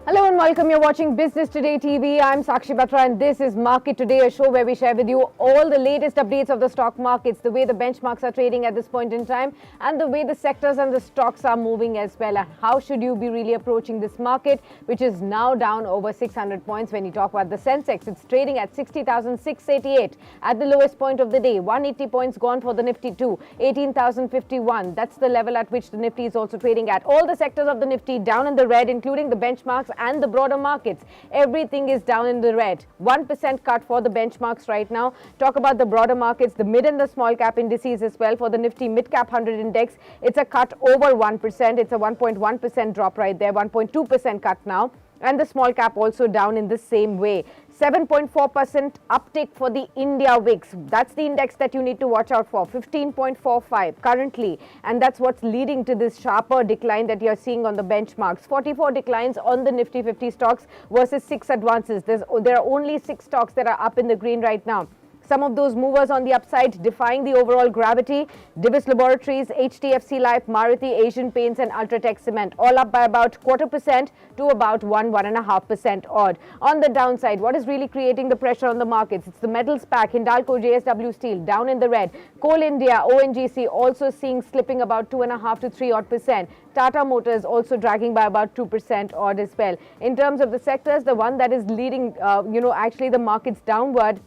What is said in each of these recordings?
Hello and welcome. You're watching Business Today TV. I'm Sakshi Batra and this is Market Today, a show where we share with you all the latest updates of the stock markets, the way the benchmarks are trading at this point in time, and the way the sectors and the stocks are moving as well. And how should you be really approaching this market, which is now down over 600 points. When you talk about the Sensex, it's trading at 60,688 at the lowest point of the day. 180 points gone for the Nifty too, 18,051. That's the level at which the Nifty is also trading at. All the sectors of the Nifty down in the red, including the benchmarks and the broader markets. Everything is down in the red. 1% cut for the benchmarks right now. Talk about the broader markets, the mid and the small cap indices as well. For the Nifty mid cap 100 index, it's a cut over 1%. It's a 1.1% drop right there, 1.2% cut now. And the small cap also down in the same way. 7.4% uptick for the India VIX. That's the index that you need to watch out for. 15.45 currently. And that's what's leading to this sharper decline that you're seeing on the benchmarks. 44 declines on the Nifty 50 stocks versus 6 advances. There are only 6 stocks that are up in the green right now. Some of those movers on the upside defying the overall gravity: Divis Laboratories, HDFC Life, Maruti, Asian Paints and Ultratech Cement, all up by about 0.25% to about 1.5% odd. On the downside, what is really creating the pressure on the markets? It's the metals pack. Hindalco, JSW Steel down in the red. Coal India, ONGC also seeing slipping about 2.5 to 3 odd percent. Tata Motors also dragging by about 2% odd as well. In terms of the sectors, the one that is leading, actually the markets downward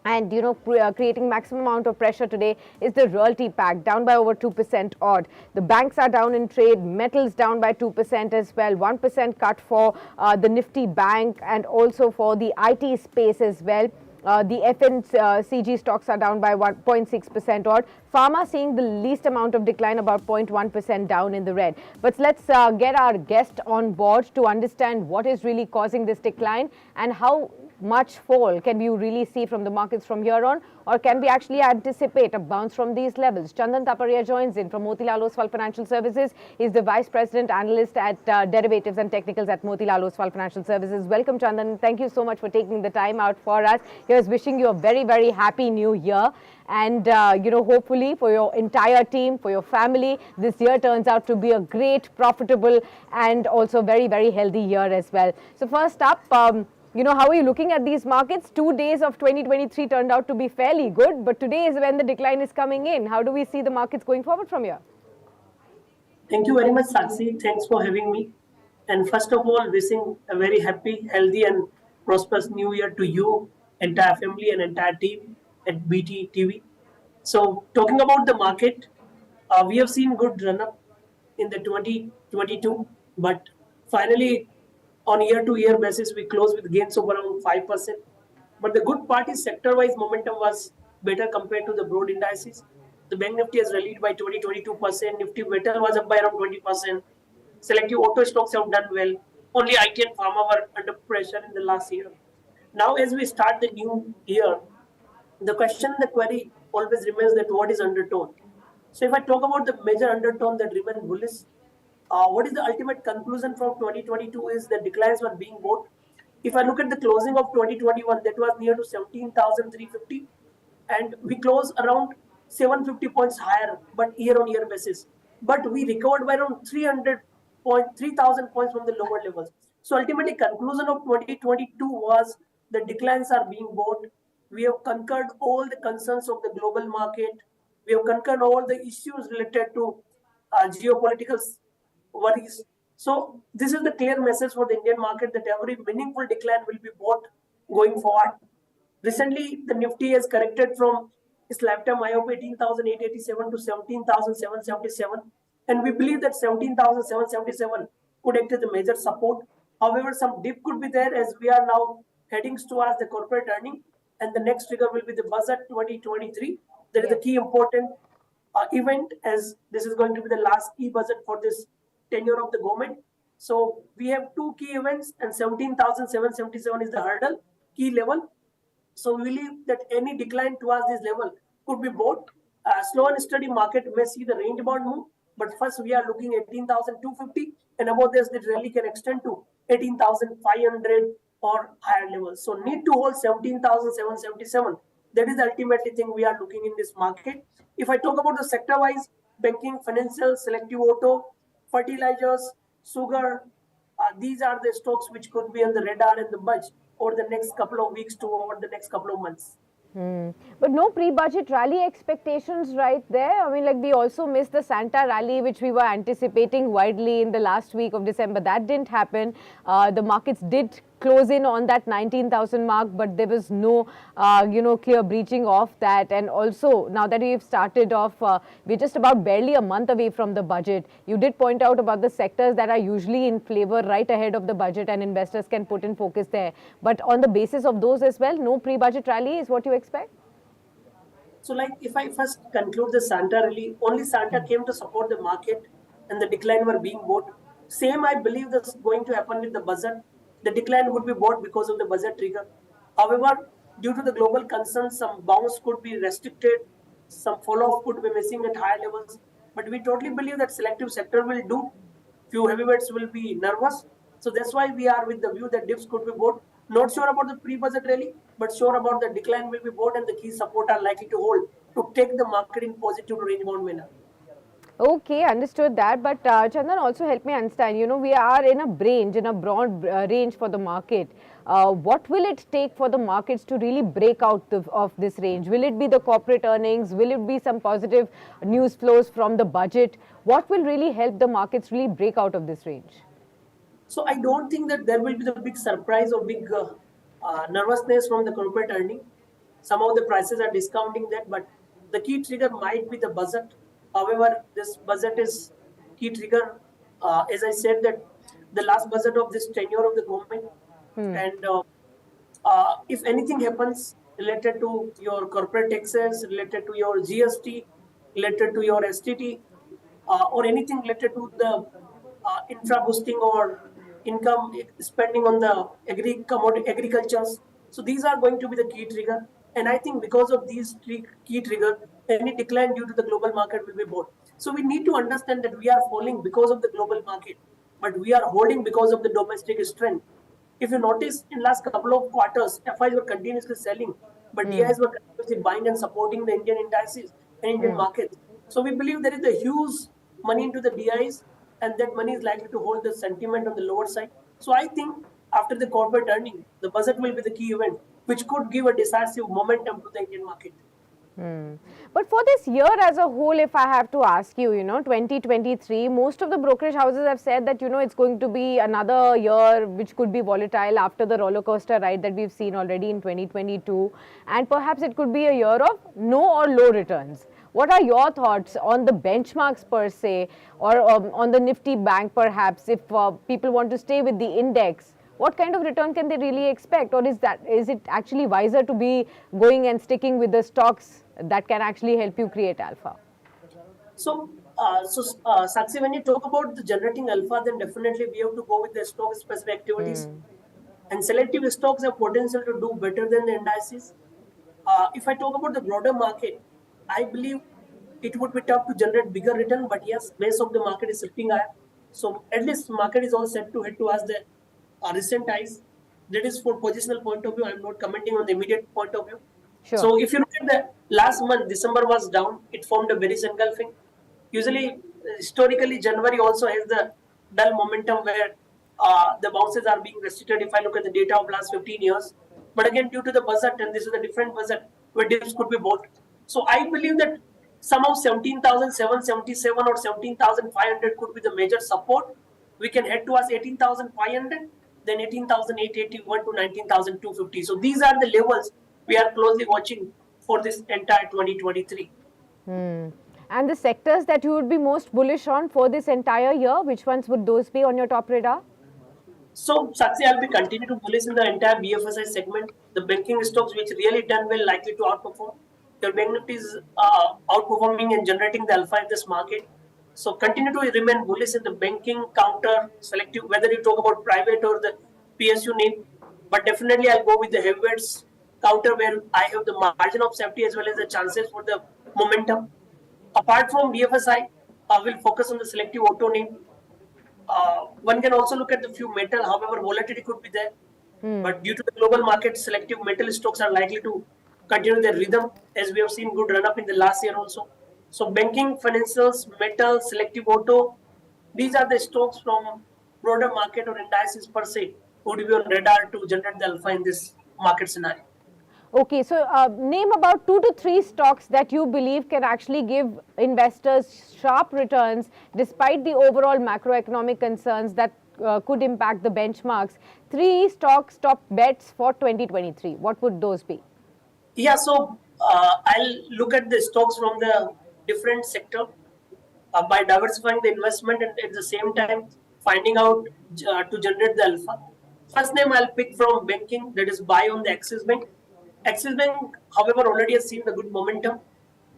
and creating maximum amount of pressure today is the realty pack, down by over 2% odd. The banks are down in trade, metals down by 2% as well, 1% cut for the Nifty Bank and also for the IT space as well. The FMCG stocks are down by 1.6% odd. Pharma seeing the least amount of decline, about 0.1% down in the red. But let's get our guest on board to understand what is really causing this decline and how much fall can you really see from the markets from here on, or can we actually anticipate a bounce from these levels? Chandan Taparia joins in from Motilal Oswal Financial Services. He's the Vice President Analyst at Derivatives and Technicals at Motilal Oswal Financial Services. Welcome, Chandan. Thank you so much for taking the time out for us. Here's wishing you a very, very happy new year. And, hopefully for your entire team, for your family, this year turns out to be a great, profitable and also very, very healthy year as well. So first up, how are you looking at these markets? 2 days of 2023 turned out to be fairly good, but today is when the decline is coming in. How do we see the markets going forward from here? Thank you very much, Sakshi. Thanks for having me. And first of all, wishing a very happy, healthy and prosperous new year to you, entire family and entire team at BTTV. So talking about the market, we have seen good run-up in the 2022, but finally on year-to-year basis, we closed with gains of around 5%. But the good part is sector-wise momentum was better compared to the broad indices. The Bank Nifty has rallied by 22%. Nifty Metal was up by around 20%. Selective auto stocks have done well. Only IT and pharma were under pressure in the last year. Now, as we start the new year, the question, the query always remains that what is undertone. So if I talk about the major undertone that remains bullish, what is the ultimate conclusion from 2022 is the declines were being bought. If I look at the closing of 2021, that was near to 17,350 and we closed around 750 points higher, but year-on-year basis. But we recovered by around 3,000 points from the lower levels. So ultimately, conclusion of 2022 was the declines are being bought. We have conquered all the concerns of the global market. We have conquered all the issues related to geopolitical worries. So this is the clear message for the Indian market that every meaningful decline will be bought going forward. Recently, the Nifty has corrected from its lifetime high of 18,887 to 17,777. And we believe that 17,777 could act as a major support. However, some dip could be there as we are now heading towards the corporate earning. And the next trigger will be the budget 2023. That is the key important event, as this is going to be the last key budget for this tenure of the government. So we have 2 key events and 17,777 is the hurdle, key level. So we believe that any decline towards this level could be bought. Slow and steady market may see the range bound move, but first we are looking at 18,250 and above this the rally can extend to 18,500 or higher levels. So need to hold 17,777. That is the ultimately thing we are looking in this market. If I talk about the sector wise, banking, financial, selective auto, fertilizers, sugar, these are the stocks which could be on the radar and the budge over the next couple of weeks to over the next couple of months. But no pre-budget rally expectations right there. I mean, like we also missed the Santa rally, which we were anticipating widely in the last week of December. That didn't happen. The markets did close in on that 19,000 mark, but there was no, clear breaching of that. And also, now that we've started off, we're just about barely a month away from the budget. You did point out about the sectors that are usually in flavor right ahead of the budget, and investors can put in focus there. But on the basis of those as well, no pre-budget rally is what you expect? So, like, if I first conclude the Santa rally, only Santa came to support the market and the decline were being bought. Same, I believe that's going to happen with the budget. The decline would be bought because of the budget trigger. However, due to the global concerns, some bounce could be restricted, some follow-off could be missing at higher levels. But we totally believe that selective sector will do. Few heavyweights will be nervous. So that's why we are with the view that dips could be bought. Not sure about the pre-budget rally, but sure about the decline will be bought and the key support are likely to hold to take the market in positive range bound manner. Okay, understood that. But Chandan, also help me understand, we are in a range, in a broad range for the market. What will it take for the markets to really break out of this range? Will it be the corporate earnings? Will it be some positive news flows from the budget? What will really help the markets really break out of this range? So I don't think that there will be the big surprise or big nervousness from the corporate earning. Some of the prices are discounting that, but the key trigger might be the budget. However, this budget is key trigger. As I said, that the last budget of this tenure of the government, and if anything happens related to your corporate taxes, related to your GST, related to your STT, or anything related to the infra boosting or income spending on the agricultures. So these are going to be the key trigger. And I think because of these three key trigger, any decline due to the global market will be bought. So we need to understand that we are falling because of the global market, but we are holding because of the domestic strength. If you notice in last couple of quarters, FIs were continuously selling, but DIs were continuously buying and supporting the Indian indices and Indian markets. So we believe there is a huge money into the DIs, and that money is likely to hold the sentiment on the lower side. So I think after the corporate earning, the budget will be the key event, which could give a decisive momentum to the Indian market. But for this year as a whole, if I have to ask you, 2023, most of the brokerage houses have said that, it's going to be another year which could be volatile after the roller coaster ride that we've seen already in 2022. And perhaps it could be a year of no or low returns. What are your thoughts on the benchmarks per se, or on the Nifty bank perhaps, if people want to stay with the index? What kind of return can they really expect, or is it actually wiser to be going and sticking with the stocks that can actually help you create alpha? So, Sakshi, when you talk about the generating alpha, then definitely we have to go with the stock specific activities. And selective stocks have potential to do better than the indices. If I talk about the broader market, I believe it would be tough to generate bigger return, but yes, base of the market is shifting higher. So at least market is all set to head towards the recent highs. That is for positional point of view. I'm not commenting on the immediate point of view. Sure. So if you look at the last month, December was down. It formed a bearish engulfing. Usually, historically, January also has the dull momentum where the bounces are being restricted. If I look at the data of last 15 years, but again, due to the budget, and this is a different budget where dips could be bought. So I believe that somehow 17,777 or 17,500 could be the major support. We can head towards 18,500, then 18,881 to 19,250. So these are the levels we are closely watching for this entire 2023. And the sectors that you would be most bullish on for this entire year, which ones would those be on your top radar? So, Sakshi, I'll be continue to bullish in the entire BFSI segment. The banking stocks, which really done well, likely to outperform. Your bank Nifty is outperforming and generating the alpha in this market. So, continue to remain bullish in the banking, counter, selective, whether you talk about private or the PSU name. But definitely, I'll go with the heavyweights counter where I have the margin of safety as well as the chances for the momentum. Apart from BFSI, I will focus on the selective auto name. One can also look at the few metal, however, volatility could be there. But due to the global market, selective metal stocks are likely to continue their rhythm, as we have seen good run up in the last year also. So banking, financials, metal, selective auto, these are the stocks from broader market or indices per se would be on radar to generate the alpha in this market scenario. Okay, so name about 2 to 3 stocks that you believe can actually give investors sharp returns despite the overall macroeconomic concerns that could impact the benchmarks. 3 stocks, top bets for 2023. What would those be? Yeah, so I'll look at the stocks from the different sector by diversifying the investment and at the same time finding out to generate the alpha. First name I'll pick from banking, that is buy on the Axis Bank. Axis Bank, however, already has seen the good momentum,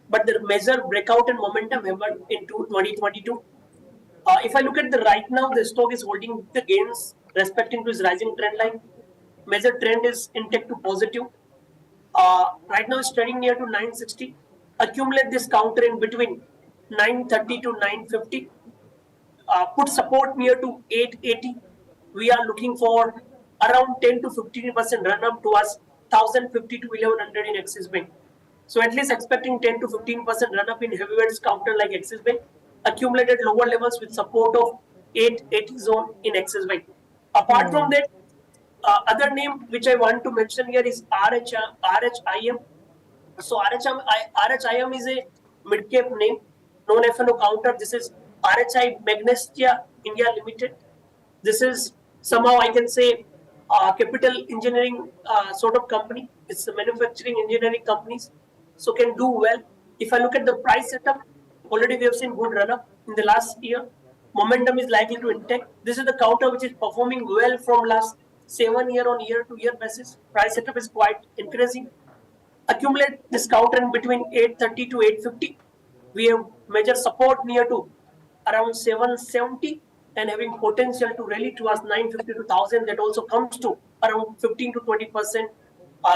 but the major breakout and momentum happened into 2022. If I look at the right now, the stock is holding the gains respecting to its rising trend line. Major trend is intact to positive. Right now it's trading near to 960. Accumulate this counter in between 930 to 950. Put support near to 880. We are looking for around 10 to 15% run up towards 1050 to 1100 in Axis Bank. So at least expecting 10 to 15% run up in heavyweights counter like Axis Bank. Accumulated lower levels with support of 880 zone in Axis Bank. Apart from that, other name which I want to mention here is RHIM. So RHIM is a mid-cap name, non-FNO counter. This is RHI Magnesia India Limited. This is somehow I can say capital engineering sort of company. It's a manufacturing engineering companies, so can do well. If I look at the price setup, already we have seen good run up in the last year. Momentum is likely to intact. This is the counter which is performing well from last 7 year on year to year basis. Price setup is quite increasing. Accumulate this counter in between 830 to 850. We have major support near to around 770 and having potential to rally towards 950 to 1000. That also comes to around 15 to 20%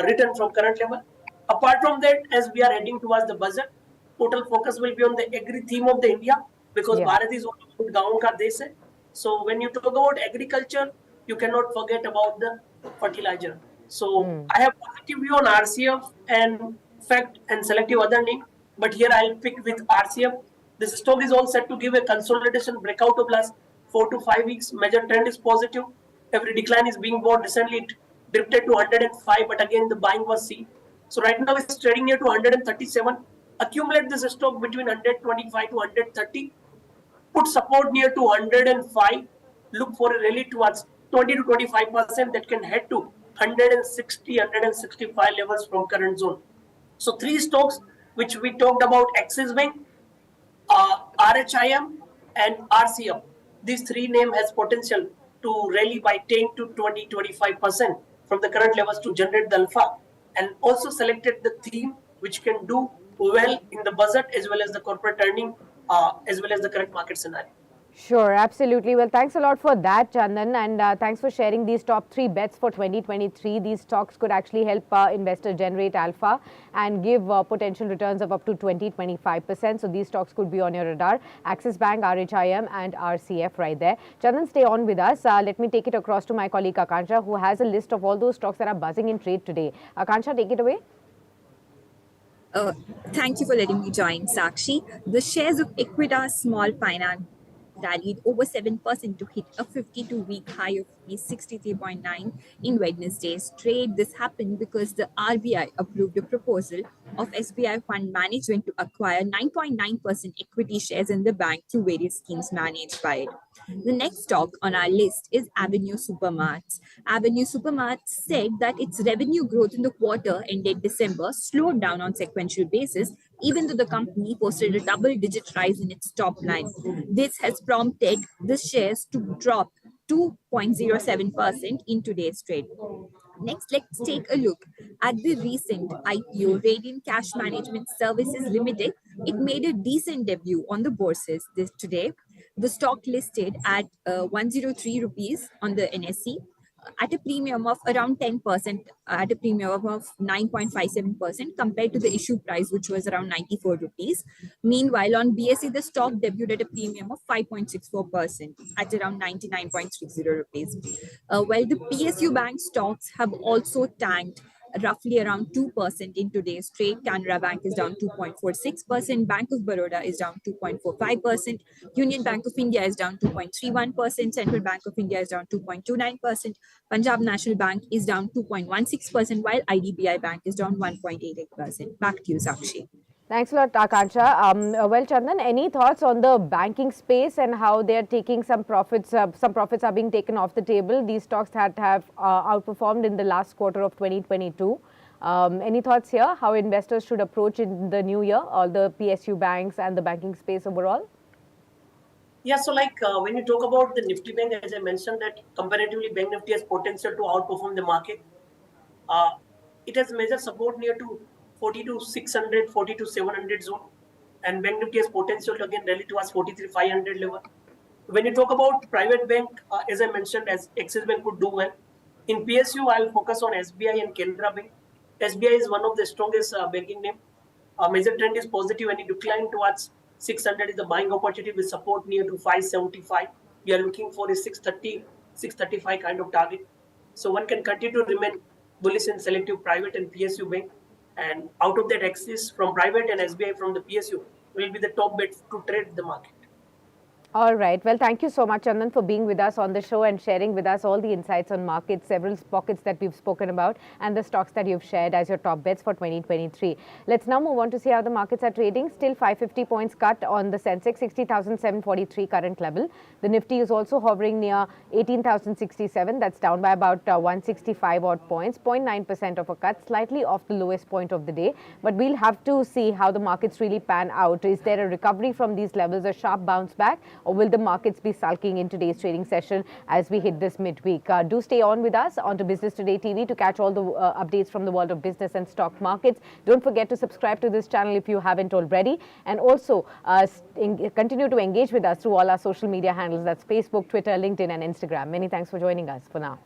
return from current level. Apart from that, as we are heading towards the budget, total focus will be on the agri theme of the India because Bharat is all about gaon ka desh hai. So when you talk about agriculture, you cannot forget about the fertilizer. So I have positive view on RCF and fact and selective other name, but here I'll pick with RCF. This stock is all set to give a consolidation breakout of last 4 to 5 weeks. Major trend is positive. Every decline is being bought. Recently it drifted to 105, but again the buying was seen. So right now it's trading near to 137. Accumulate this stock between 125 to 130. Put support near to 105. Look for a rally towards 20 to 25% that can head to 160, 165 levels from current zone. So 3 stocks which we talked about: Axis Bank, RHIM, and RCM. These 3 names has potential to rally by 10 to 20, 25% from the current levels to generate the alpha, and also selected the theme which can do well in the budget as well as the corporate earning as well as the current market scenario. Sure, absolutely. Well, thanks a lot for that, Chandan, and thanks for sharing these top 3 bets for 2023. These stocks could actually help investors generate alpha and give potential returns of up to 20-25%. So these stocks could be on your radar: Axis Bank, RHIM, and RCF right there. Chandan, stay on with us. Let me take it across to my colleague Akansha, who has a list of all those stocks that are buzzing in trade today. Akansha, take it away. Thank you for letting me join, Sakshi. The shares of Equitas Small Finance rallied over 7% to hit a 52-week high of 63.9 in Wednesday's trade. This happened because the RBI approved a proposal of SBI Fund Management to acquire 9.9% equity shares in the bank through various schemes managed by it. The next stock on our list is Avenue Supermarts. Avenue Supermarts said that its revenue growth in the quarter ended December slowed down on sequential basis, even though the company posted a double-digit rise in its top line. This has prompted the shares to drop 2.07% in today's trade. Next, let's take a look at the recent IPO, Radiant Cash Management Services Limited. It made a decent debut on the bourses today. The stock listed at 103 rupees on the NSE at a premium of around 10%, at a premium of 9.57% compared to the issue price, which was around 94 rupees. Meanwhile, on BSE, the stock debuted at a premium of 5.64% at around 99.30 rupees. While the PSU bank stocks have also tanked roughly around 2% in today's trade. Canara Bank is down 2.46%. Bank of Baroda is down 2.45%. Union Bank of India is down 2.31%. Central Bank of India is down 2.29%. Punjab National Bank is down 2.16%, while IDBI Bank is down 1.88%. Back to you, Sakshi. Thanks a lot, Akansha. Well, Chandan, any thoughts on the banking space and how they're taking some profits? Some profits are being taken off the table. These stocks that have outperformed in the last quarter of 2022. Any thoughts here? How investors should approach in the new year, all the PSU banks and the banking space overall? Yeah, so when you talk about the Nifty Bank, as I mentioned, that comparatively Bank Nifty has potential to outperform the market. It has major support near to 40 to 600, 40 to 700 zone, and Bank Nifty has potential to again rally towards 43,500 level. When you talk about private bank, as I mentioned, as Axis Bank could do well. In PSU, I'll focus on SBI and Canara Bank. SBI is one of the strongest banking name. Major trend is positive and it declined towards 600 is the buying opportunity with support near to 575. We are looking for a 630, 635 kind of target. So one can continue to remain bullish in selective private and PSU bank. And out of that, Axis from private and SBI from the PSU will be the top bet to trade the market. All right. Well, thank you so much, Chandan, for being with us on the show and sharing with us all the insights on markets, several pockets that we've spoken about, and the stocks that you've shared as your top bets for 2023. Let's now move on to see how the markets are trading. Still 550 points cut on the Sensex, 60,743 current level. The Nifty is also hovering near 18,067. That's down by about 165 odd points, 0.9% of a cut, slightly off the lowest point of the day. But we'll have to see how the markets really pan out. Is there a recovery from these levels, a sharp bounce back? Or will the markets be sulking in today's trading session as we hit this midweek? Do stay on with us onto Business Today TV to catch all the updates from the world of business and stock markets. Don't forget to subscribe to this channel if you haven't already. And also continue to engage with us through all our social media handles. That's Facebook, Twitter, LinkedIn and Instagram. Many thanks for joining us for now.